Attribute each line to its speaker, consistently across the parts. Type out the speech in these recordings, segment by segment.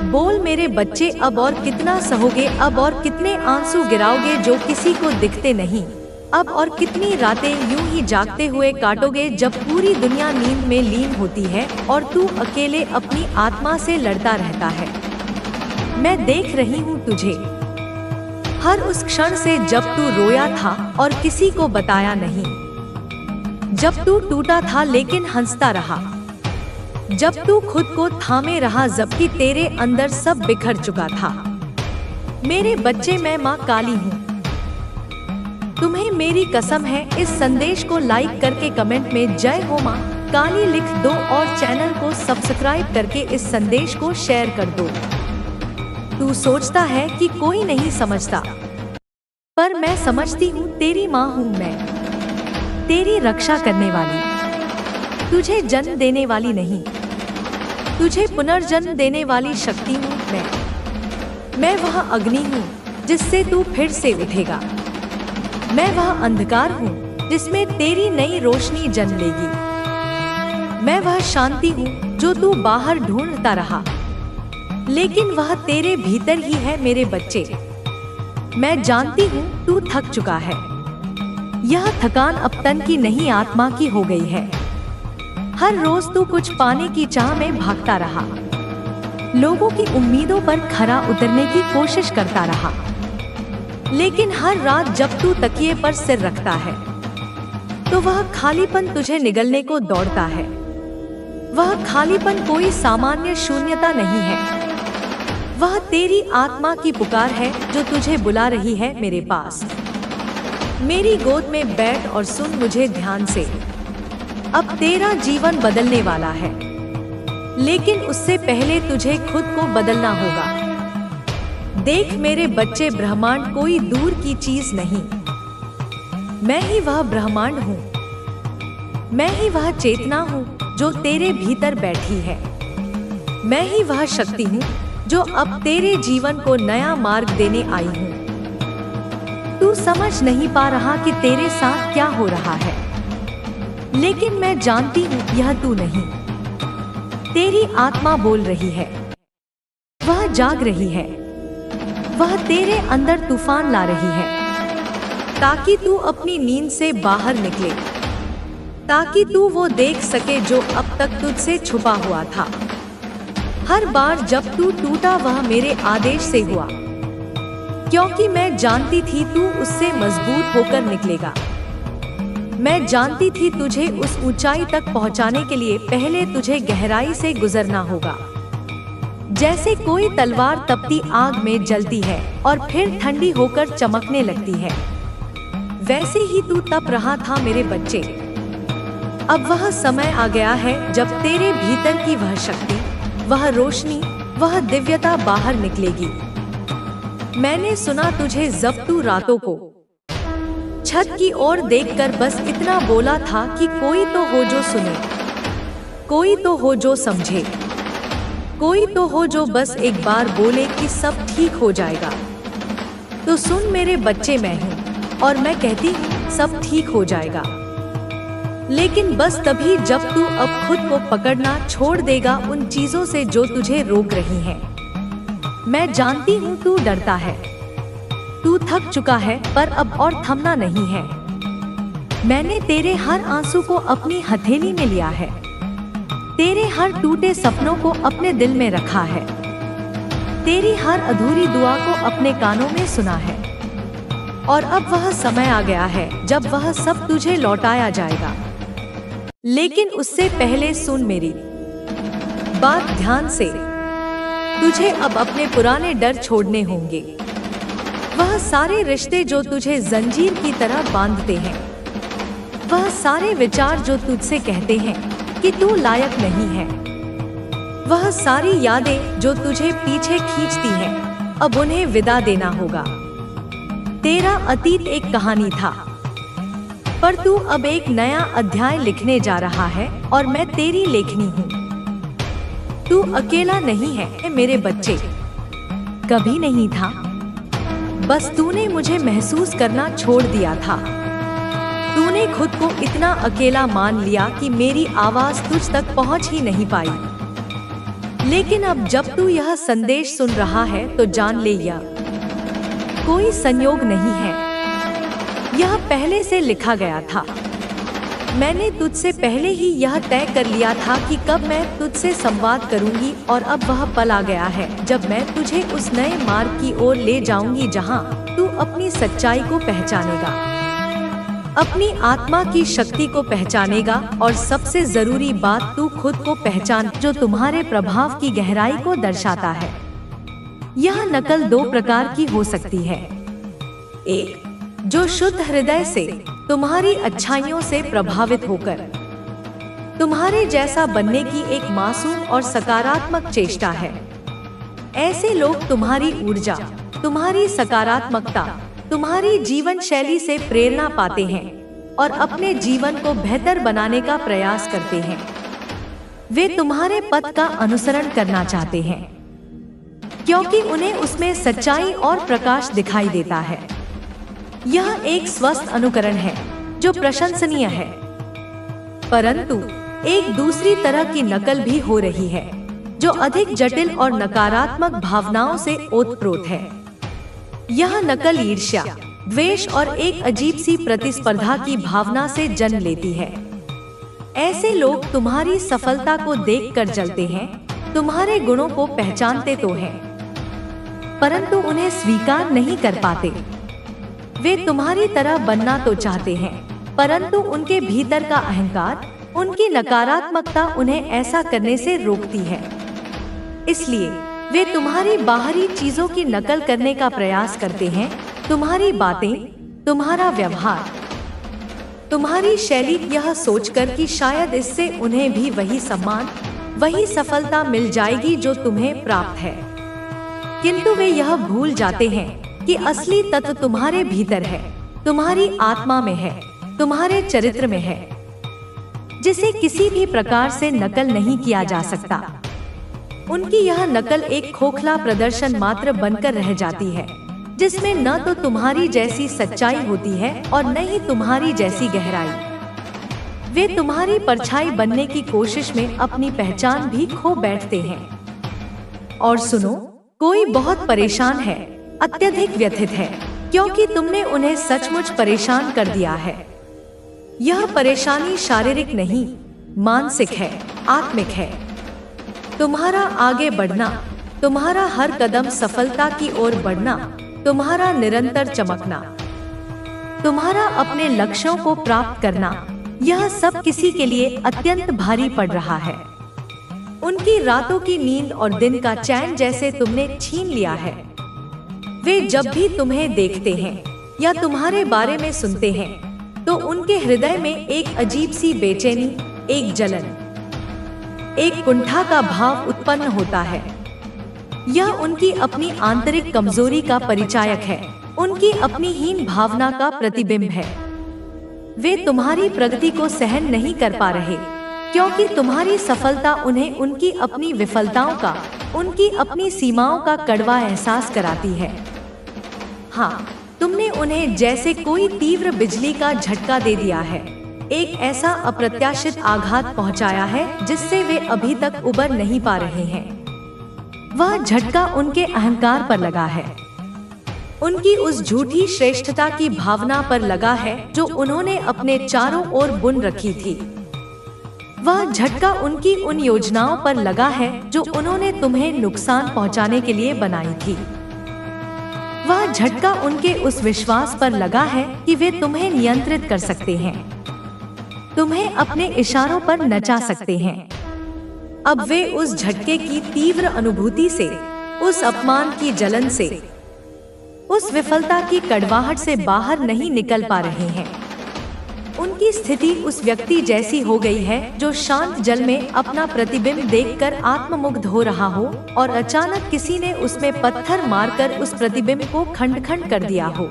Speaker 1: बोल मेरे बच्चे, अब और कितना सहोगे, अब और कितने आंसू गिराओगे जो किसी को दिखते नहीं, अब और कितनी रातें यूं ही जागते हुए काटोगे जब पूरी दुनिया नींद में लीन होती है और तू अकेले अपनी आत्मा से लड़ता रहता है। मैं देख रही हूँ तुझे हर उस क्षण से जब तू रोया था और किसी को बताया नहीं, जब तू टूटा था लेकिन हंसता रहा, जब तू खुद को थामे रहा जबकि तेरे अंदर सब बिखर चुका था। मेरे बच्चे, मैं माँ काली हूँ। तुम्हें मेरी कसम है, इस संदेश को लाइक करके कमेंट में जय हो माँ काली लिख दो और चैनल को सब्सक्राइब करके इस संदेश को शेयर कर दो। तू सोचता है कि कोई नहीं समझता, पर मैं समझती हूँ। तेरी माँ हूँ मैं, तेरी रक्षा करने वाली, तुझे जन्म देने वाली नहीं, तुझे पुनर्जन्म देने वाली शक्ति हूँ मैं वह अग्नि हूँ जिससे तू फिर से उठेगा, मैं वह अंधकार हूँ जिसमें तेरी नई रोशनी जन्म लेगी, मैं वह शांति हूँ जो तू बाहर ढूंढता रहा लेकिन वह तेरे भीतर ही है। मेरे बच्चे, मैं जानती हूँ तू थक चुका है, यह थकान अब तन की नहीं आत्मा की हो गई है। हर रोज तू कुछ पाने की चाह में भागता रहा, लोगों की उम्मीदों पर खरा उतरने की कोशिश करता रहा, लेकिन हर रात जब तू तकिए पर सिर रखता है तो वह खालीपन तुझे निगलने को दौड़ता है। वह खालीपन कोई सामान्य शून्यता नहीं है, वह तेरी आत्मा की पुकार है जो तुझे बुला रही है मेरे पास। मेरी गोद में बैठ और सुन मुझे ध्यान से। अब तेरा जीवन बदलने वाला है, लेकिन उससे पहले तुझे खुद को बदलना होगा। देख मेरे बच्चे, ब्रह्मांड कोई दूर की चीज नहीं, मैं ही वह ब्रह्मांड हूँ, मैं ही वह चेतना हूँ जो तेरे भीतर बैठी है, मैं ही वह शक्ति हूँ जो अब तेरे जीवन को नया मार्ग देने आई हूँ। तू समझ नहीं पा रहा कि तेरे साथ क्या हो रहा है, लेकिन मैं जानती हूँ यह तू नहीं। तेरी आत्मा बोल रही है, वह जाग रही है, वह तेरे अंदर तूफान ला रही है ताकि तू अपनी नींद से बाहर निकले, ताकि तू वो देख सके जो अब तक तुझसे छुपा हुआ था। हर बार जब तू टूटा वह मेरे आदेश से हुआ, क्योंकि मैं जानती थी तू उससे मजबूत होकर निकलेगा। मैं जानती थी तुझे उस ऊंचाई तक पहुंचाने के लिए पहले तुझे गहराई से गुजरना होगा। जैसे कोई तलवार तपती आग में जलती है और फिर ठंडी होकर चमकने लगती है, वैसे ही तू तप रहा था मेरे बच्चे। अब वह समय आ गया है जब तेरे भीतर की वह शक्ति, वह रोशनी, वह दिव्यता बाहर निकलेगी। मैंने सुना तुझे जब तू रातों को छत की ओर देखकर बस इतना बोला था कि कोई तो हो जो सुने, कोई तो हो जो समझे, कोई तो हो जो बस एक बार बोले कि सब ठीक हो जाएगा। तो सुन मेरे बच्चे, मैं हूँ और मैं कहती हूँ सब ठीक हो जाएगा, लेकिन बस तभी जब तू अब खुद को पकड़ना छोड़ देगा उन चीजों से जो तुझे रोक रही हैं। मैं जानती हूँ तू डरता है, तू थक चुका है, पर अब और थमना नहीं है। मैंने तेरे हर आंसू को अपनी हथेली में लिया है, तेरे हर टूटे सपनों को अपने दिल में रखा है, तेरी हर अधूरी दुआ को अपने कानों में सुना है। और अब वह समय आ गया है जब वह सब तुझे लौटाया जाएगा। लेकिन उससे पहले सुन मेरी बात ध्यान से। तुझे अब अपने पुराने डर छोड़ने होंगे, वह सारे रिश्ते जो तुझे जंजीर की तरह बांधते हैं, वह सारे विचार जो तुझसे कहते हैं कि तू लायक नहीं है, वह सारी यादें जो तुझे पीछे खींचती हैं, अब उन्हें विदा देना होगा। तेरा अतीत एक कहानी था, पर तू अब एक नया अध्याय लिखने जा रहा है और मैं तेरी लेखनी हूँ। तू अकेला नहीं है मेरे बच्चे, कभी नहीं था। बस तूने मुझे महसूस करना छोड़ दिया था। तूने खुद को इतना अकेला मान लिया कि मेरी आवाज तुझ तक पहुंच ही नहीं पाई। लेकिन अब जब तू यह संदेश सुन रहा है तो जान ले, यह कोई संयोग नहीं है, यह पहले से लिखा गया था। मैंने तुझसे पहले ही यह तय कर लिया था कि कब मैं तुझसे संवाद करूंगी, और अब वह पल आ गया है जब मैं तुझे उस नए मार्ग की ओर ले जाऊंगी जहां तू अपनी सच्चाई को पहचानेगा, अपनी आत्मा की शक्ति को पहचानेगा, और सबसे जरूरी बात, तू खुद को पहचान, जो तुम्हारे प्रभाव की गहराई को दर्शाता है। यह नकल दो प्रकार की हो सकती है। एक, जो शुद्ध हृदय से तुम्हारी अच्छाइयों से प्रभावित होकर तुम्हारे जैसा बनने की एक मासूम और सकारात्मक चेष्टा है। ऐसे लोग तुम्हारी ऊर्जा, तुम्हारी सकारात्मकता, तुम्हारी जीवन शैली से प्रेरणा पाते हैं और अपने जीवन को बेहतर बनाने का प्रयास करते हैं। वे तुम्हारे पथ का अनुसरण करना चाहते हैं क्योंकि उन्हें उसमें सच्चाई और प्रकाश दिखाई देता है। यह एक स्वस्थ अनुकरण है जो प्रशंसनीय है, परंतु एक दूसरी तरह की नकल भी हो रही है जो अधिक जटिल और नकारात्मक भावनाओं से ओतप्रोत है। यह नकल ईर्ष्या, द्वेष और एक अजीब सी प्रतिस्पर्धा की भावना से जन्म लेती है। ऐसे लोग तुम्हारी सफलता को देखकर जलते हैं, तुम्हारे गुणों को पहचानते तो हैं, परंतु उन्हें स्वीकार नहीं कर पाते। वे तुम्हारी तरह बनना तो चाहते हैं, परंतु उनके भीतर का अहंकार, उनकी नकारात्मकता उन्हें ऐसा करने से रोकती है। इसलिए वे तुम्हारी बाहरी चीजों की नकल करने का प्रयास करते हैं, तुम्हारी बातें, तुम्हारा व्यवहार, तुम्हारी शैली, यह सोचकर कि शायद इससे उन्हें भी वही सम्मान, वही सफलता मिल जाएगी जो तुम्हें प्राप्त है। किंतु वे यह भूल जाते हैं कि असली तत्व तुम्हारे भीतर है, तुम्हारी आत्मा में है, तुम्हारे चरित्र में है, जिसे किसी भी प्रकार से नकल नहीं किया जा सकता। उनकी यह नकल एक खोखला प्रदर्शन मात्र बनकर रह जाती है, जिसमें न तो तुम्हारी जैसी सच्चाई होती है और न ही तुम्हारी जैसी गहराई। वे तुम्हारी परछाई बनने की कोशिश में अपनी पहचान भी खो बैठते हैं। और सुनो, कोई बहुत परेशान है, अत्यधिक व्यथित है, क्योंकि तुमने उन्हें सचमुच परेशान कर दिया है। यह परेशानी शारीरिक नहीं, मानसिक है, आत्मिक है। तुम्हारा आगे बढ़ना, तुम्हारा हर कदम सफलता की ओर बढ़ना, तुम्हारा निरंतर चमकना, तुम्हारा अपने लक्ष्यों को प्राप्त करना, यह सब किसी के लिए अत्यंत भारी पड़ रहा है। उनकी रातों की नींद और दिन का चैन जैसे तुमने छीन लिया है। वे जब भी तुम्हें देखते हैं या तुम्हारे बारे में सुनते हैं, तो उनके हृदय में एक अजीब सी बेचैनी, एक जलन, एक कुंठा का भाव उत्पन्न होता है। यह उनकी अपनी आंतरिक कमजोरी का परिचायक है, उनकी अपनी हीन भावना का प्रतिबिंब है। वे तुम्हारी प्रगति को सहन नहीं कर पा रहे, क्योंकि तुम्हारी सफलता उन्हें उनकी अपनी विफलताओं का, उनकी अपनी सीमाओं का कड़वा एहसास कराती है। हाँ, तुमने उन्हें जैसे कोई तीव्र बिजली का झटका दे दिया है, एक ऐसा अप्रत्याशित आघात पहुंचाया है जिससे वे अभी तक उबर नहीं पा रहे हैं। वह झटका उनके अहंकार पर लगा है, उनकी उस झूठी श्रेष्ठता की भावना पर लगा है जो उन्होंने अपने चारों ओर बुन रखी थी। वह झटका उनकी उन योजनाओं पर लगा है जो उन्होंने तुम्हें नुकसान पहुंचाने के लिए बनाई थी। वह झटका उनके उस विश्वास पर लगा है कि वे तुम्हें नियंत्रित कर सकते हैं, तुम्हें अपने इशारों पर नचा सकते हैं। अब वे उस झटके की तीव्र अनुभूति से, उस अपमान की जलन से, उस विफलता की कड़वाहट से बाहर नहीं निकल पा रहे हैं। उनकी स्थिति उस व्यक्ति जैसी हो गई है जो शांत जल में अपना प्रतिबिंब देखकर आत्ममुग्ध हो रहा हो और अचानक किसी ने उसमें पत्थर मारकर उस प्रतिबिंब को खंड खंड कर दिया हो।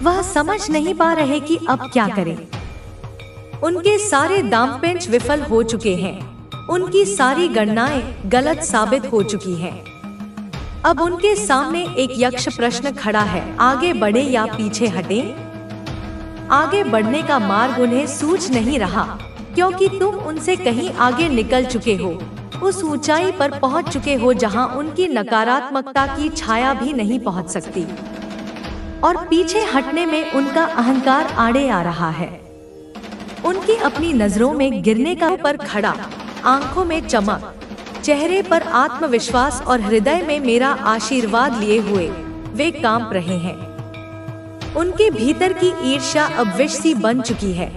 Speaker 1: वह समझ नहीं पा रहे कि अब क्या करें। उनके सारे दांवपेच विफल हो चुके हैं, उनकी सारी गणनाएं गलत साबित हो चुकी हैं। अब उनके सामने एक यक्ष प्रश्न खड़ा है, आगे बढ़े या पीछे हटें? आगे बढ़ने का मार्ग उन्हें सूझ नहीं रहा, क्योंकि तुम उनसे कहीं आगे निकल चुके हो, उस ऊंचाई पर पहुंच चुके हो जहां उनकी नकारात्मकता की छाया भी नहीं पहुंच सकती, और पीछे हटने में उनका अहंकार आड़े आ रहा है। उनकी अपनी नजरों में गिरने का पर खड़ा, आंखों में चमक, चेहरे पर आत्मविश्वास और हृदय में मेरा आशीर्वाद लिए हुए वे कांप रहे हैं। उनके भीतर की ईर्ष्या अब विष सी बन चुकी है,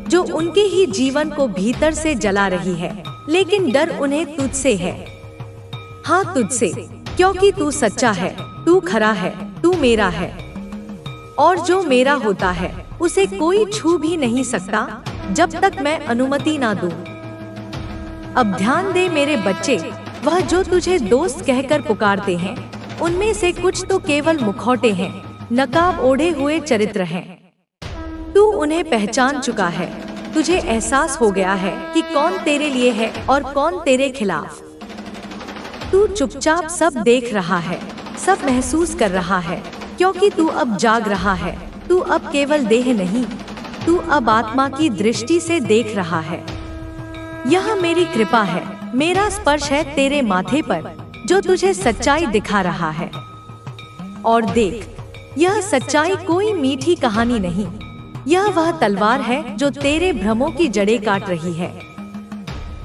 Speaker 1: जो उनके ही जीवन को भीतर से जला रही है। लेकिन डर उन्हें तुझसे है, हाँ तुझसे, क्योंकि तू सच्चा है, तू खरा है, तू मेरा है, और जो मेरा होता है उसे कोई छू भी नहीं सकता जब तक मैं अनुमति ना दूं। अब ध्यान दे मेरे बच्चे, वह जो तुझे दोस्त कहकर पुकारते हैं, उनमें से कुछ तो केवल मुखौटे हैं, नकाब ओढ़े हुए चरित्र हैं। तू उन्हें पहचान चुका है। तुझे एहसास हो गया है कि कौन तेरे लिए है और कौन तेरे खिलाफ। तू चुपचाप सब देख रहा है, सब महसूस कर रहा है, क्योंकि तू अब जाग रहा है। तू अब केवल देह नहीं, तू अब आत्मा की दृष्टि से देख रहा है। यह मेरी कृपा है, मेरा स्पर्श है तेरे माथे पर, जो तुझे सच्चाई दिखा रहा है। और देख, यह सच्चाई कोई मीठी कहानी नहीं, यह वह तलवार है जो तेरे भ्रमों की जड़ें काट रही है।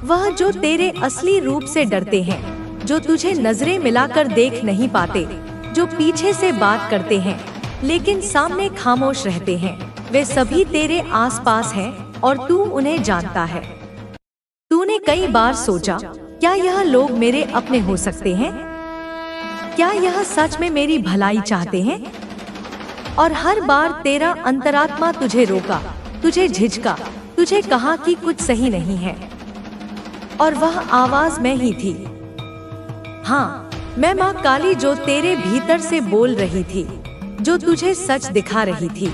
Speaker 1: वह जो तेरे असली रूप से डरते हैं, जो तुझे नजरें मिलाकर देख नहीं पाते, जो पीछे से बात करते हैं लेकिन सामने खामोश रहते हैं, वे सभी तेरे आसपास हैं और तू उन्हें जानता है। तूने कई बार सोचा, क्या यह लोग मेरे अपने हो सकते हैं? क्या यह सच में मेरी भलाई चाहते हैं? और हर बार तेरा अंतरात्मा तुझे रोका, तुझे झिझका, तुझे कहा कि कुछ सही नहीं है। और वह आवाज मैं ही थी। हाँ, मैं माँ काली, जो तेरे भीतर से बोल रही थी, जो तुझे सच दिखा रही थी।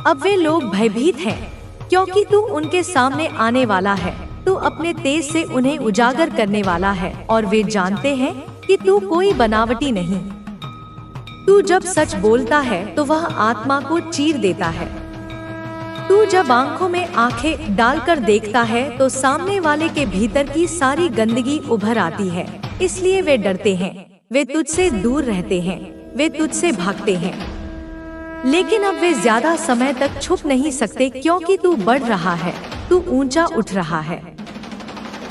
Speaker 1: अब वे लोग भयभीत हैं, क्योंकि तू उनके सामने आने वाला है। तू अपने तेज से उन्हें उजागर करने वाला है, और वे जानते हैं कि तू कोई बनावटी नहीं। तू जब सच बोलता है तो वह आत्मा को चीर देता है। तू जब आंखों में आंखें डालकर देखता है तो सामने वाले के भीतर की सारी गंदगी उभर आती है। इसलिए वे डरते हैं, वे तुझसे दूर रहते हैं, वे तुझसे भागते हैं। लेकिन अब वे ज्यादा समय तक छुप नहीं सकते, क्योंकि तू बढ़ रहा है, तू ऊंचा उठ रहा है।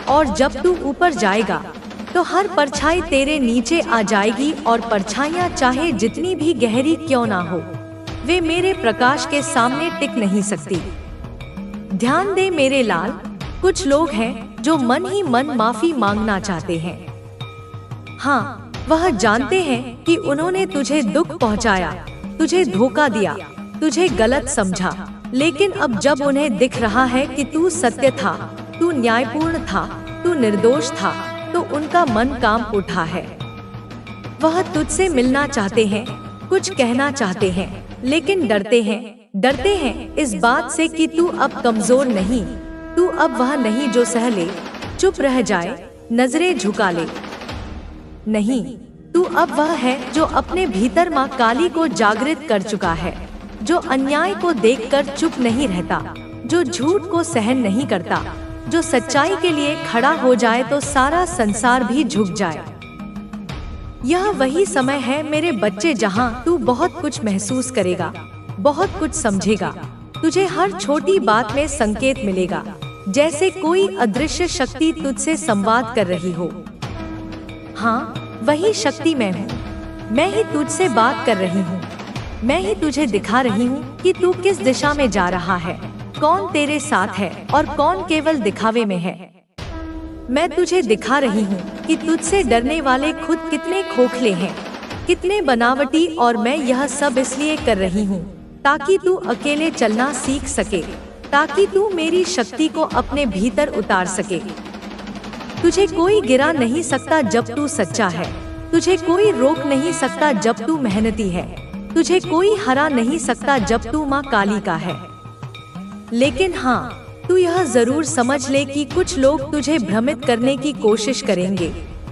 Speaker 1: और जब तू ऊपर जाएगा तो हर परछाई तेरे नीचे आ जाएगी, और परछाइयाँ चाहे जितनी भी गहरी क्यों ना हो, वे मेरे प्रकाश के सामने टिक नहीं सकती। ध्यान दे मेरे लाल, कुछ लोग हैं जो मन ही मन माफी मांगना चाहते हैं। हाँ, वह जानते हैं कि उन्होंने तुझे दुख पहुंचाया, तुझे धोखा दिया, तुझे गलत समझा। लेकिन अब जब उन्हें दिख रहा है कि तू सत्य था, तू न्यायपूर्ण था, तू निर्दोष था, तो उनका मन कांप उठा है। वह तुझसे मिलना चाहते हैं, कुछ कहना चाहते हैं, लेकिन डरते हैं इस बात से कि तू अब कमजोर नहीं, तू अब वह नहीं जो सह ले, चुप रह जाए, नजरें झुका ले। नहीं, तू अब वह है जो अपने भीतर माँ काली को जागृत कर चुका है, जो अन्याय को देखकर चुप नहीं रहता, जो झूठ को सहन नहीं करता, जो सच्चाई के लिए खड़ा हो जाए तो सारा संसार भी झुक जाए। यह वही समय है मेरे बच्चे जहाँ तू बहुत कुछ महसूस करेगा, बहुत कुछ समझेगा। तुझे हर छोटी बात में संकेत मिलेगा, जैसे कोई अदृश्य शक्ति तुझसे संवाद कर रही हो। हाँ, वही शक्ति मैं हूँ। मैं ही तुझसे बात कर रही हूँ। मैं ही तुझे दिखा रही हूँ कि तू किस दिशा में जा रहा है, कौन तेरे साथ है और कौन केवल दिखावे में है। मैं तुझे दिखा रही हूँ कि तुझसे डरने वाले खुद कितने खोखले हैं, कितने बनावटी, और मैं यह सब इसलिए कर रही हूँ ताकि तू अकेले चलना सीख सके, ताकि तू मेरी शक्ति को अपने भीतर उतार सके। तुझे कोई गिरा नहीं सकता जब तू सच्चा है, तुझे कोई रोक नहीं सकता जब तू मेहनती है, तुझे कोई हरा नहीं सकता जब तू माँ काली का है। लेकिन हाँ, तू यह जरूर समझ ले कि कुछ लोग तुझे भ्रमित करने की कोशिश करेंगे,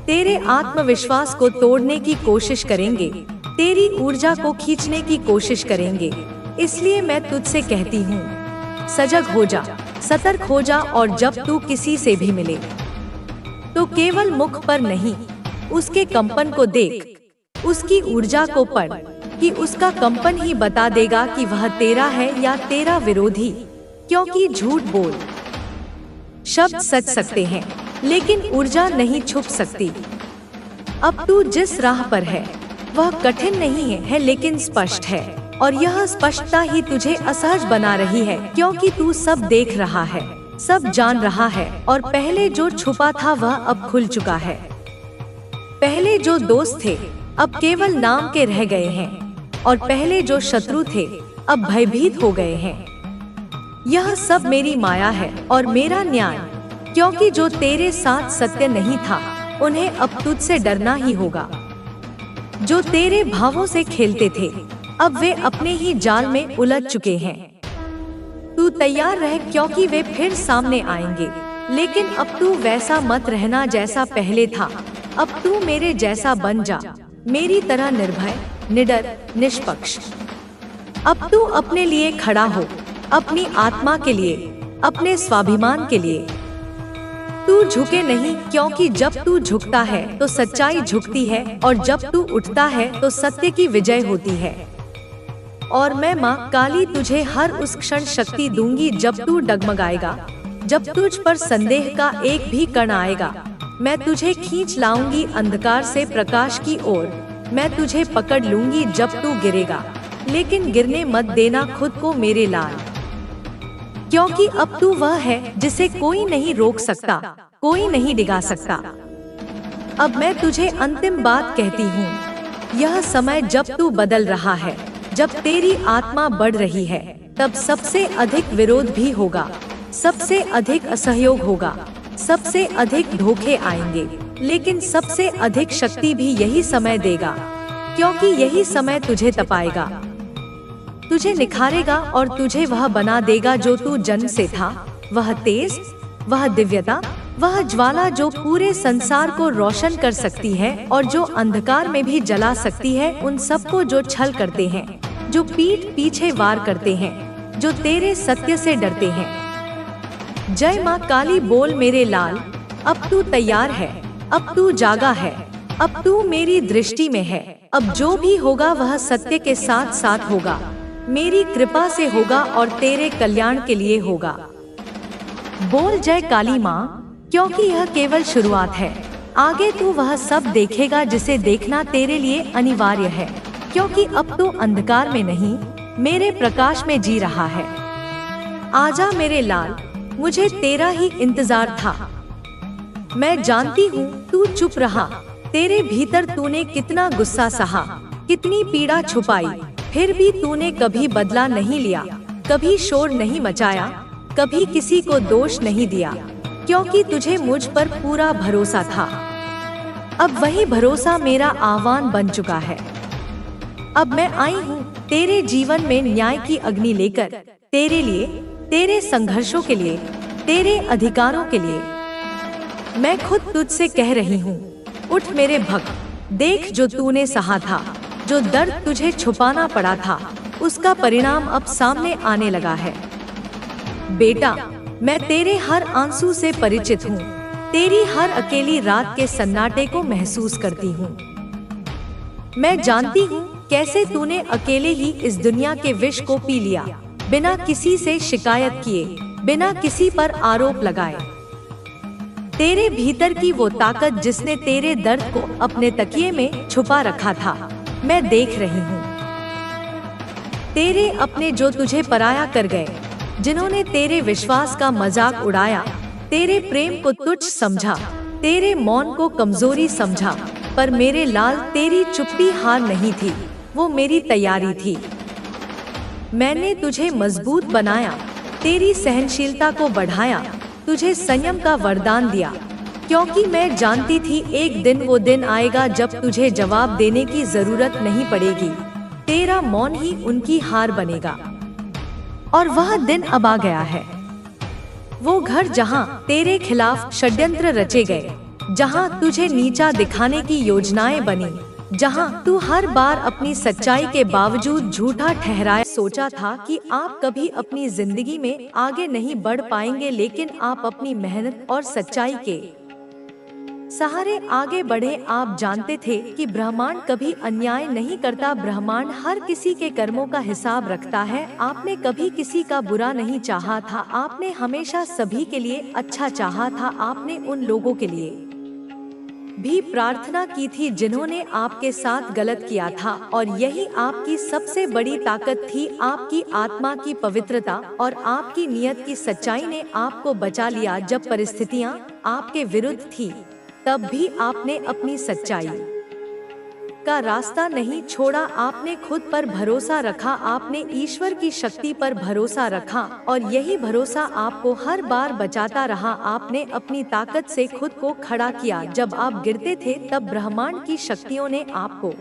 Speaker 1: तेरे आत्मविश्वास को तोड़ने की कोशिश करेंगे, तेरी ऊर्जा को खींचने की कोशिश करेंगे। इसलिए मैं तुझसे कहती हूँ, सजग हो जा, सतर्क हो जा, और जब तू किसी से भी मिले तो केवल मुख पर नहीं, उसके कंपन को देख, उसकी ऊर्जा को पढ़, कि उसका कंपन ही बता देगा कि वह तेरा है या तेरा विरोधी। क्योंकि झूठ बोल शब्द सच सकते हैं, लेकिन ऊर्जा नहीं छुप सकती। अब तू जिस राह पर है वह कठिन नहीं है लेकिन स्पष्ट है, और यह स्पष्टता ही तुझे असहज बना रही है, क्योंकि तू सब देख रहा है, सब जान रहा है, और पहले जो छुपा था वह अब खुल चुका है। पहले जो दोस्त थे अब केवल नाम के रह गए हैं, और पहले जो शत्रु थे अब भयभीत हो गए हैं। यह सब मेरी माया है और मेरा न्याय, क्योंकि जो तेरे साथ सत्य नहीं था उन्हें अब तुझसे डरना ही होगा। जो तेरे भावों से खेलते थे अब वे अपने ही जाल में उलझ चुके हैं। तू तैयार रह, क्योंकि वे फिर सामने आएंगे, लेकिन अब तू वैसा मत रहना जैसा पहले था। अब तू मेरे जैसा बन जा, मेरी तरह निर्भय, निडर, निष्पक्ष। अब तू अपने लिए खड़ा हो, अपनी आत्मा के लिए, अपने स्वाभिमान के लिए। तू झुके नहीं, क्योंकि जब तू झुकता है तो सच्चाई झुकती है, और जब तू उठता है तो सत्य की विजय होती है। और मैं माँ काली तुझे हर उस क्षण शक्ति दूंगी जब तू डगमगाएगा, जब तुझ पर संदेह का एक भी कण आएगा। मैं तुझे खींच लाऊंगी अंधकार से प्रकाश की ओर, मैं तुझे पकड़ लूंगी जब तू गिरेगा, लेकिन गिरने मत देना खुद को मेरे लाल। क्योंकि अब तू वह है जिसे कोई नहीं रोक सकता, कोई नहीं डिगा सकता। अब मैं तुझे अंतिम बात कहती हूँ, यह समय जब तू बदल रहा है, जब तेरी आत्मा बढ़ रही है, तब सबसे अधिक विरोध भी होगा, सबसे अधिक असहयोग होगा, सबसे अधिक धोखे आएंगे, लेकिन सबसे अधिक शक्ति भी यही समय देगा, क्योंकि यही समय तुझे तपाएगा, तुझे निखारेगा और तुझे वह बना देगा जो तू जन्म से था। वह तेज, वह दिव्यता, वह ज्वाला जो पूरे संसार को रोशन कर सकती है और जो अंधकार में भी जला सकती है उन सबको जो छल करते हैं, जो पीठ पीछे वार करते हैं, जो तेरे सत्य से डरते हैं। जय माँ काली बोल मेरे लाल, अब तू तैयार है, अब तू जागा है, अब तू मेरी दृष्टि में है। अब जो भी होगा वह सत्य के साथ साथ होगा, मेरी कृपा से होगा और तेरे कल्याण के लिए होगा। बोल जय काली माँ, क्योंकि यह केवल शुरुआत है, आगे तू वह सब देखेगा जिसे देखना तेरे लिए अनिवार्य है, क्योंकि अब तू अंधकार में नहीं, मेरे प्रकाश में जी रहा है। आजा मेरे लाल, मुझे तेरा ही इंतजार था। मैं जानती हूँ तू चुप रहा, तेरे भीतर तूने कितना गुस्सा सहा, कितनी पीड़ा छुपाई, फिर भी तूने कभी बदला नहीं लिया, कभी शोर नहीं मचाया, कभी किसी को दोष नहीं दिया, क्योंकि तुझे मुझ पर पूरा भरोसा था। अब वही भरोसा मेरा आह्वान बन चुका है। अब मैं आई हूँ तेरे जीवन में न्याय की अग्नि लेकर, तेरे लिए, तेरे संघर्षों के लिए, तेरे अधिकारों के लिए। मैं खुद तुझसे कह रही हूँ, उठ मेरे भक्त, देख जो तूने सहा था, जो दर्द तुझे छुपाना पड़ा था, उसका परिणाम अब सामने आने लगा है। बेटा, मैं तेरे हर आंसू से परिचित हूँ, तेरी हर अकेली रात के सन्नाटे को महसूस करती हूँ। मैं जानती हूँ कैसे तूने अकेले ही इस दुनिया के विष को पी लिया, बिना किसी से शिकायत किए, बिना किसी पर आरोप लगाए। तेरे भीतर की वो ताकत जिसने तेरे दर्द को अपने तकिए में छुपा रखा था, मैं देख रही हूँ। तेरे अपने जो तुझे पराया कर गए, जिन्होंने तेरे विश्वास का मजाक उड़ाया, तेरे प्रेम को तुच्छ समझा, तेरे मौन को कमजोरी समझा, पर मेरे लाल तेरी चुप्पी हार नहीं थी, वो मेरी तैयारी थी। मैंने तुझे मजबूत बनाया, तेरी सहनशीलता को बढ़ाया, तुझे संयम का वरदान दिया, क्योंकि मैं जानती थी एक दिन वो दिन आएगा जब तुझे जवाब देने की जरूरत नहीं पड़ेगी, तेरा मौन ही उनकी हार बनेगा। और वह दिन अब आ गया है। वो घर जहां तेरे खिलाफ षड्यंत्र रचे गए, जहां तुझे नीचा दिखाने की योजनाएं बनी, जहां तू हर बार अपनी सच्चाई के बावजूद झूठा ठहराया। सोचा था कि आप कभी अपनी जिंदगी में आगे नहीं बढ़ पाएंगे, लेकिन आप अपनी मेहनत और सच्चाई के सहारे आगे बढ़े। आप जानते थे कि ब्रह्मांड कभी अन्याय नहीं करता, ब्रह्मांड हर किसी के कर्मों का हिसाब रखता है। आपने कभी किसी का बुरा नहीं चाहा था, आपने हमेशा सभी के लिए अच्छा चाहा था। आपने उन लोगों के लिए भी प्रार्थना की थी जिन्होंने आपके साथ गलत किया था, और यही आपकी सबसे बड़ी ताकत थी। आपकी आत्मा की पवित्रता और आपकी नियत की सच्चाई ने आपको बचा लिया। जब परिस्थितियां आपके विरुद्ध थी, तब भी आपने अपनी सच्चाई का रास्ता नहीं छोड़ा। आपने खुद पर भरोसा रखा, आपने ईश्वर की शक्ति पर भरोसा रखा, और यही भरोसा आपको हर बार बचाता रहा। आपने अपनी ताकत से खुद को खड़ा किया। जब आप गिरते थे, तब ब्रह्मांड की शक्तियों ने आपको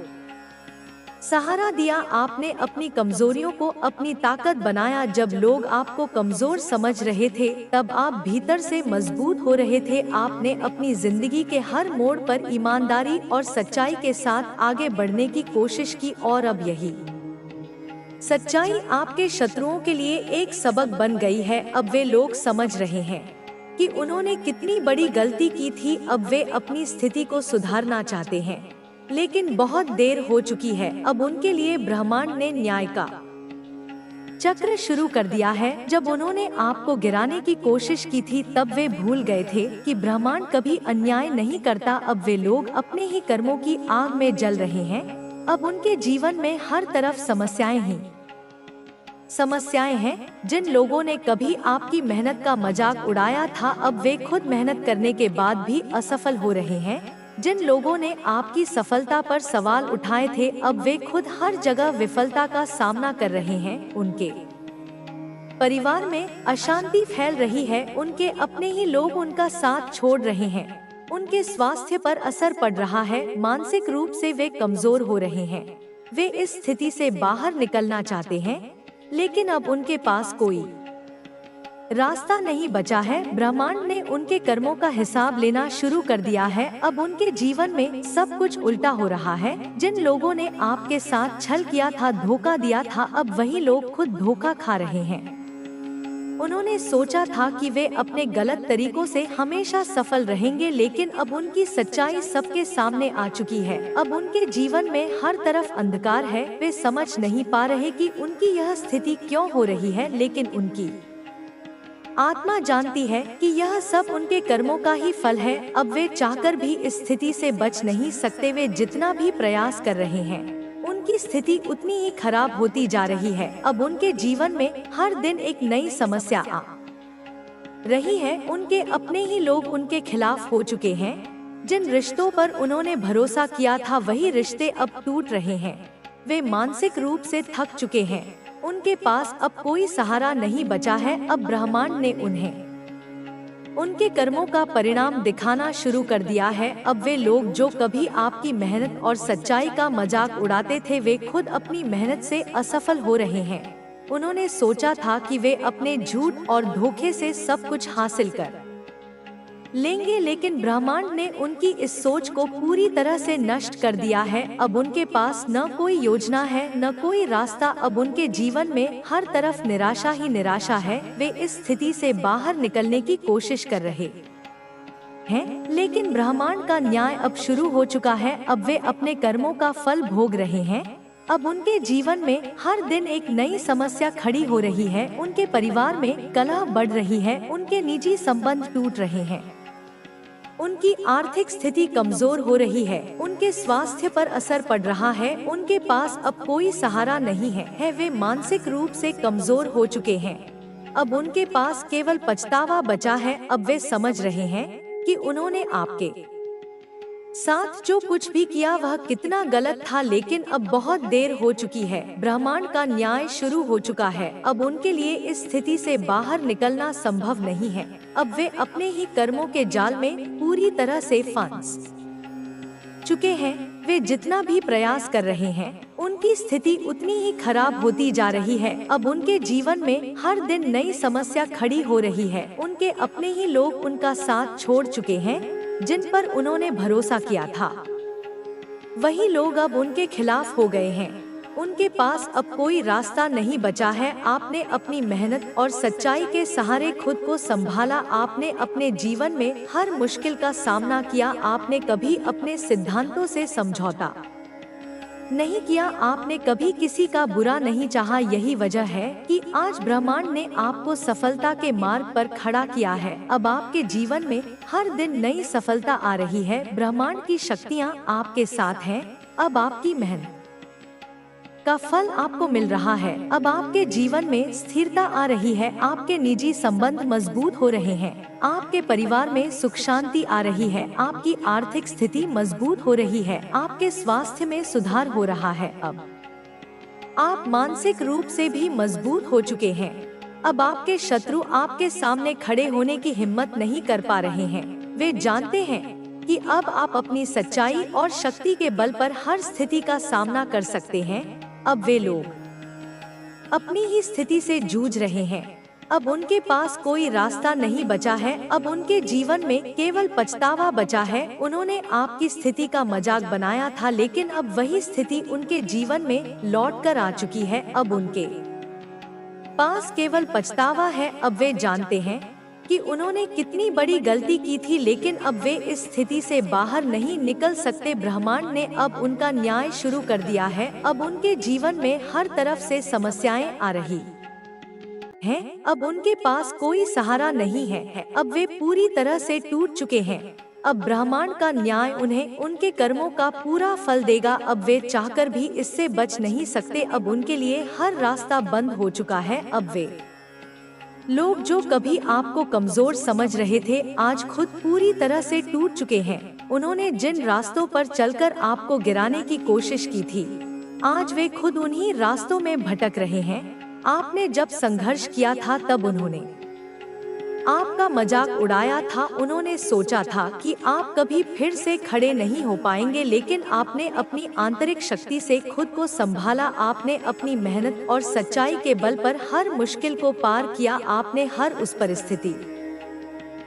Speaker 1: सहारा दिया। आपने अपनी कमजोरियों को अपनी ताकत बनाया। जब लोग आपको कमजोर समझ रहे थे, तब आप भीतर से मजबूत हो रहे थे। आपने अपनी जिंदगी के हर मोड़ पर ईमानदारी और सच्चाई के साथ आगे बढ़ने की कोशिश की, और अब यही सच्चाई आपके शत्रुओं के लिए एक सबक बन गई है। अब वे लोग समझ रहे हैं कि उन्होंने कितनी बड़ी गलती की थी। अब वे अपनी स्थिति को सुधारना चाहते हैं, लेकिन बहुत देर हो चुकी है। अब उनके लिए ब्रह्मांड ने न्याय का चक्र शुरू कर दिया है। जब उन्होंने आपको गिराने की कोशिश की थी, तब वे भूल गए थे कि ब्रह्मांड कभी अन्याय नहीं करता। अब वे लोग अपने ही कर्मों की आग में जल रहे हैं। अब उनके जीवन में हर तरफ समस्याएं ही समस्याएं हैं। जिन लोगों ने कभी आपकी मेहनत का मजाक उड़ाया था, अब वे खुद मेहनत करने के बाद भी असफल हो रहे हैं। जिन लोगों ने आपकी सफलता पर सवाल उठाए थे, अब वे खुद हर जगह विफलता का सामना कर रहे हैं। उनके परिवार में अशांति फैल रही है, उनके अपने ही लोग उनका साथ छोड़ रहे हैं, उनके स्वास्थ्य पर असर पड़ रहा है, मानसिक रूप से वे कमजोर हो रहे हैं। वे इस स्थिति से बाहर निकलना चाहते हैं, लेकिन अब उनके पास कोई रास्ता नहीं बचा है। ब्रह्मांड ने उनके कर्मों का हिसाब लेना शुरू कर दिया है। अब उनके जीवन में सब कुछ उल्टा हो रहा है। जिन लोगों ने आपके साथ छल किया था, धोखा दिया था, अब वही लोग खुद धोखा खा रहे हैं। उन्होंने सोचा था कि वे अपने गलत तरीकों से हमेशा सफल रहेंगे, लेकिन अब उनकी सच्चाई सबके सामने आ चुकी है। अब उनके जीवन में हर तरफ अंधकार है। वे समझ नहीं पा रहे कि उनकी यह स्थिति क्यों हो रही है, लेकिन उनकी आत्मा जानती है कि यह सब उनके कर्मों का ही फल है। अब वे चाहकर भी इस स्थिति से बच नहीं सकते। वे जितना भी प्रयास कर रहे हैं, उनकी स्थिति उतनी ही खराब होती जा रही है। अब उनके जीवन में हर दिन एक नई समस्या आ रही है। उनके अपने ही लोग उनके खिलाफ हो चुके हैं। जिन रिश्तों पर उन्होंने भरोसा किया था, वही रिश्ते अब टूट रहे हैं। वे मानसिक रूप से थक चुके हैं। उनके पास अब कोई सहारा नहीं बचा है। अब ब्रह्मांड ने उन्हें उनके कर्मों का परिणाम दिखाना शुरू कर दिया है। अब वे लोग जो कभी आपकी मेहनत और सच्चाई का मजाक उड़ाते थे, वे खुद अपनी मेहनत से असफल हो रहे हैं। उन्होंने सोचा था कि वे अपने झूठ और धोखे से सब कुछ हासिल कर लेंगे, लेकिन ब्रह्मांड ने उनकी इस सोच को पूरी तरह से नष्ट कर दिया है। अब उनके पास न कोई योजना है, न कोई रास्ता। अब उनके जीवन में हर तरफ निराशा ही निराशा है। वे इस स्थिति से बाहर निकलने की कोशिश कर रहे हैं, लेकिन ब्रह्मांड का न्याय अब शुरू हो चुका है। अब वे अपने कर्मों का फल भोग रहे हैं। अब उनके जीवन में हर दिन एक नई समस्या खड़ी हो रही है। उनके परिवार में कलह बढ़ रही है, उनके निजी संबंध टूट रहे हैं, उनकी आर्थिक स्थिति कमजोर हो रही है, उनके स्वास्थ्य पर असर पड़ रहा है, उनके पास अब कोई सहारा नहीं है। वे मानसिक रूप से कमजोर हो चुके हैं। अब उनके पास केवल पछतावा बचा है। अब वे समझ रहे हैं कि उन्होंने आपके साथ जो कुछ भी किया वह कितना गलत था, लेकिन अब बहुत देर हो चुकी है। ब्रह्मांड का न्याय शुरू हो चुका है। अब उनके लिए इस स्थिति से बाहर निकलना संभव नहीं है। अब वे अपने ही कर्मों के जाल में पूरी तरह से फंस चुके हैं। वे जितना भी प्रयास कर रहे हैं, उनकी स्थिति उतनी ही खराब होती जा रही है। अब उनके जीवन में हर दिन नई समस्या खड़ी हो रही है। उनके अपने ही लोग उनका साथ छोड़ चुके हैं। जिन पर उन्होंने भरोसा किया था, वही लोग अब उनके खिलाफ हो गए हैं। उनके पास अब कोई रास्ता नहीं बचा है। आपने अपनी मेहनत और सच्चाई के सहारे खुद को संभाला। आपने अपने जीवन में हर मुश्किल का सामना किया। आपने कभी अपने सिद्धांतों से समझौता नहीं किया। आपने कभी किसी का बुरा नहीं चाहा। यही वजह है कि आज ब्रह्मांड ने आपको सफलता के मार्ग पर खड़ा किया है। अब आपके जीवन में हर दिन नई सफलता आ रही है। ब्रह्मांड की शक्तियाँ आपके साथ हैं। अब आपकी मेहनत का फल आपको मिल रहा है। अब आपके जीवन में स्थिरता आ रही है। आपके निजी संबंध मजबूत हो रहे हैं। आपके परिवार में सुख शांति आ रही है। आपकी आर्थिक स्थिति मजबूत हो रही है। आपके स्वास्थ्य में सुधार हो रहा है। अब आप मानसिक रूप से भी मजबूत हो चुके हैं। अब आपके शत्रु आपके सामने खड़े होने की हिम्मत नहीं कर पा रहे हैं। वे जानते हैं कि अब आप अपनी सच्चाई और शक्ति के बल पर हर स्थिति का सामना कर सकते हैं। अब वे लोग अपनी ही स्थिति से जूझ रहे हैं। अब उनके पास कोई रास्ता नहीं बचा है। अब उनके जीवन में केवल पछतावा बचा है। उन्होंने आपकी स्थिति का मजाक बनाया था, लेकिन अब वही स्थिति उनके जीवन में लौट कर आ चुकी है। अब उनके पास केवल पछतावा है। अब वे जानते हैं कि उन्होंने कितनी बड़ी गलती की थी, लेकिन अब वे इस स्थिति से बाहर नहीं निकल सकते। ब्रह्मांड ने अब उनका न्याय शुरू कर दिया है। अब उनके जीवन में हर तरफ से समस्याएं आ रही हैं। अब उनके पास कोई सहारा नहीं है। अब वे पूरी तरह से टूट चुके हैं। अब ब्रह्मांड का न्याय उन्हें उनके कर्मों का पूरा फल देगा। अब वे चाहकर भी इससे बच नहीं सकते। अब उनके लिए हर रास्ता बंद हो चुका है। अब वे लोग जो कभी आपको कमजोर समझ रहे थे, आज खुद पूरी तरह से टूट चुके हैं। उन्होंने जिन रास्तों पर चलकर आपको गिराने की कोशिश की थी, आज वे खुद उन्हीं रास्तों में भटक रहे हैं। आपने जब संघर्ष किया था तब उन्होंने आपका मजाक उड़ाया था। उन्होंने सोचा था कि आप कभी फिर से खड़े नहीं हो पाएंगे, लेकिन आपने अपनी आंतरिक शक्ति से खुद को संभाला। आपने अपनी मेहनत और सच्चाई के बल पर हर मुश्किल को पार किया। आपने हर उस परिस्थिति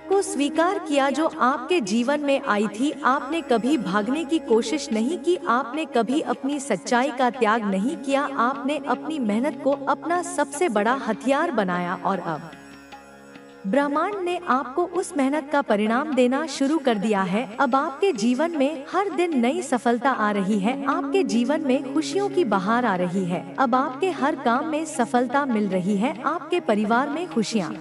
Speaker 1: को स्वीकार किया जो आपके जीवन में आई थी। आपने कभी भागने की कोशिश नहीं की। आपने कभी अपनी सच्चाई का त्याग नहीं किया। आपने अपनी मेहनत को अपना सबसे बड़ा हथियार बनाया और अब ब्रह्मांड ने आपको उस मेहनत का परिणाम देना शुरू कर दिया है। अब आपके जीवन में हर दिन नई सफलता आ रही है। आपके जीवन में खुशियों की बहार आ रही है। अब आपके हर काम में सफलता मिल रही है। आपके परिवार में खुशियाँ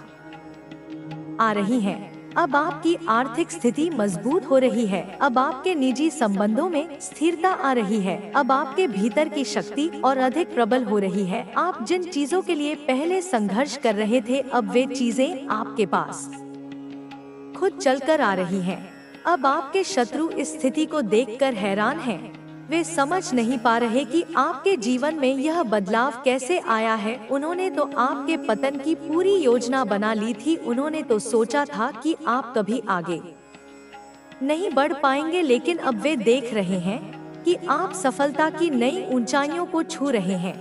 Speaker 1: आ रही हैं। अब आपकी आर्थिक स्थिति मजबूत हो रही है। अब आपके निजी संबंधों में स्थिरता आ रही है। अब आपके भीतर की शक्ति और अधिक प्रबल हो रही है। आप जिन चीजों के लिए पहले संघर्ष कर रहे थे, अब वे चीजें आपके पास खुद चलकर आ रही हैं। अब आपके शत्रु इस स्थिति को देखकर हैरान हैं। वे समझ नहीं पा रहे कि आपके जीवन में यह बदलाव कैसे आया है। उन्होंने तो आपके पतन की पूरी योजना बना ली थी। उन्होंने तो सोचा था कि आप कभी आगे नहीं बढ़ पाएंगे, लेकिन अब वे देख रहे हैं कि आप सफलता की नई ऊंचाइयों को छू रहे हैं।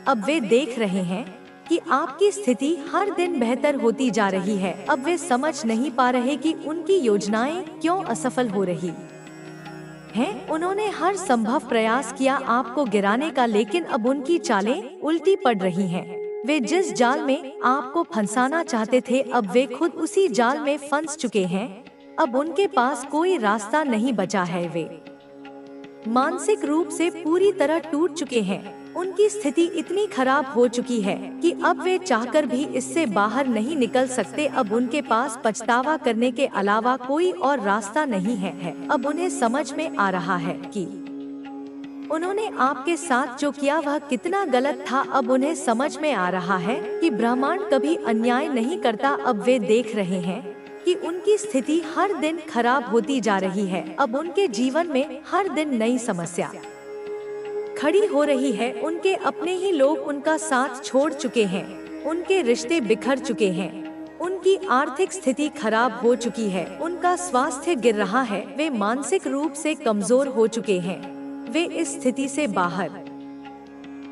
Speaker 1: अब वे देख रहे हैं कि आपकी स्थिति हर दिन बेहतर होती जा रही है। अब वे समझ नहीं पा रहे कि उनकी योजनाएं क्यों असफल हो रही हैं। उन्होंने हर संभव प्रयास किया आपको गिराने का, लेकिन अब उनकी चालें उल्टी पड़ रही हैं। वे जिस जाल में आपको फंसाना चाहते थे, अब वे खुद उसी जाल में फंस चुके हैं। अब उनके पास कोई रास्ता नहीं बचा है। वे मानसिक रूप से पूरी तरह टूट चुके हैं। उनकी स्थिति इतनी खराब हो चुकी है कि अब वे चाहकर भी इससे बाहर नहीं निकल सकते। अब उनके पास पछतावा करने के अलावा कोई और रास्ता नहीं है। अब उन्हें समझ में आ रहा है कि उन्होंने आपके साथ जो किया वह कितना गलत था। अब उन्हें समझ में आ रहा है कि ब्रह्मांड कभी अन्याय नहीं करता। अब वे देख रहे हैं कि उनकी स्थिति हर दिन खराब होती जा रही है। अब उनके जीवन में हर दिन नई समस्या खड़ी हो रही है। उनके अपने ही लोग उनका साथ छोड़ चुके हैं। उनके रिश्ते बिखर चुके हैं। उनकी आर्थिक स्थिति खराब हो चुकी है। उनका स्वास्थ्य गिर रहा है। वे मानसिक रूप से कमजोर हो चुके हैं। वे इस स्थिति से बाहर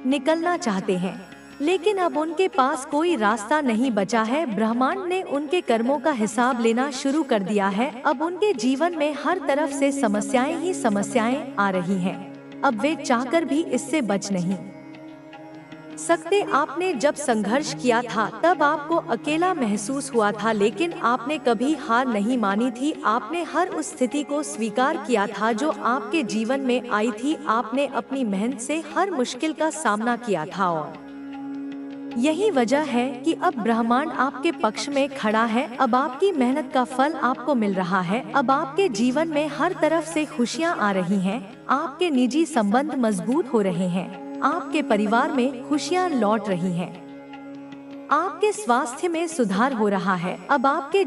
Speaker 1: निकलना चाहते हैं, लेकिन अब उनके पास कोई रास्ता नहीं बचा है। ब्रह्मांड ने उनके कर्मों का हिसाब लेना शुरू कर दिया है। अब उनके जीवन में हर तरफ से समस्याएं ही समस्याएं आ रही हैं। अब वे चाहकर भी इससे बच नहीं सकते। आपने जब संघर्ष किया था तब आपको अकेला महसूस हुआ था, लेकिन आपने कभी हार नहीं मानी थी। आपने हर उस स्थिति को स्वीकार किया था जो आपके जीवन में आई थी। आपने अपनी मेहनत से हर मुश्किल का सामना किया था और यही वजह है कि अब ब्रह्मांड आपके पक्ष में खड़ा है। अब आपकी मेहनत का फल आपको मिल रहा है। अब आपके जीवन में हर तरफ से खुशियां आ रही हैं। आपके निजी संबंध मजबूत हो रहे हैं। आपके परिवार में खुशियां लौट रही हैं। आपके स्वास्थ्य में सुधार हो रहा है। अब आपके